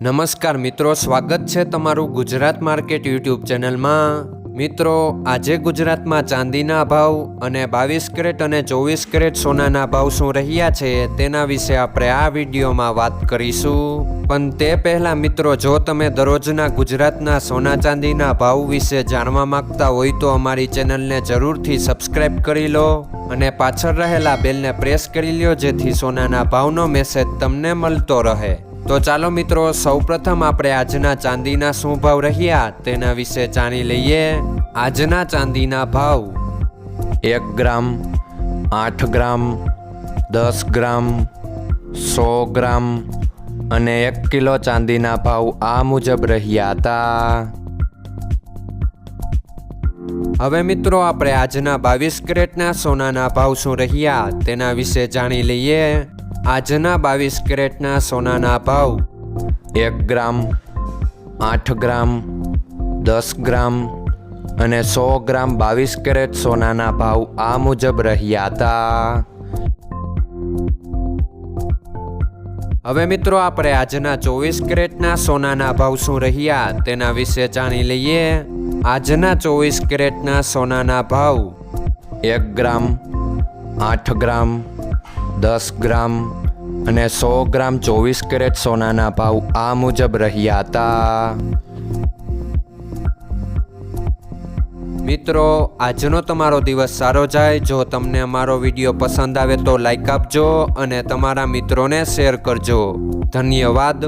નમસ્કાર મિત્રો, સ્વાગત છે તમારું ગુજરાત માર્કેટ યુટ્યુબ ચેનલમાં। મિત્રો, આજે ગુજરાતમાં ચાંદીના ભાવ અને 22 કેરેટ અને 24 કેરેટ સોનાના ભાવ શું રહ્યા છે તેના વિશે આપણે આ વિડીયોમાં વાત કરીશું। પણ તે પહેલાં મિત્રો, જો તમે દરરોજના ગુજરાતના સોના ચાંદીના ભાવ વિશે જાણવા માંગતા હોય તો અમારી ચેનલને જરૂરથી સબસ્ક્રાઈબ કરી લો અને પાછળ રહેલા બેલને પ્રેસ કરી લ્યો, જેથી સોનાના ભાવનો મેસેજ તમને મળતો રહે। તો ચાલો મિત્રો, સૌપ્રથમ આપણે આજના ચાંદીના શું ભાવ રહ્યા તેના વિશે જાણી લઈએ। આજના ચાંદીના ભાવ 1 ગ્રામ, 8 ગ્રામ, 10 ગ્રામ, 100 ગ્રામ અને 1 કિલો ચાંદીના ભાવ આ મુજબ રહ્યા હતા। હવે મિત્રો, આપણે આજના 22 કેરેટના સોનાના ભાવ શું રહ્યા તેના વિશે જાણી લઈએ। આજના 22 કેરેટના સોનાના ભાવ 1 ગ્રામ, 8 ગ્રામ, 10 ગ્રામ અને 100 ગ્રામ 22 કેરેટ સોનાના ભાવ આ મુજબ રહ્યા હતા। હવે મિત્રો, આપણે આજના 24 કેરેટના સોનાના ભાવ શું રહ્યા તેના વિશે જાણી લઈએ। આજના 24 કેરેટના સોનાના ભાવ 1 ગ્રામ, 8 ગ્રામ, 10 ગ્રામ અને 100 ગ્રામ 24 કેરેટ સોનાના ભાવ આ મુજબ રહ્યા હતા। મિત્રો, આજનો તમારો દિવસ સારો જાય। જો તમને અમારો વિડીયો પસંદ આવે તો લાઈક આપજો અને તમારા મિત્રોને શેર કરજો। ધન્યવાદ।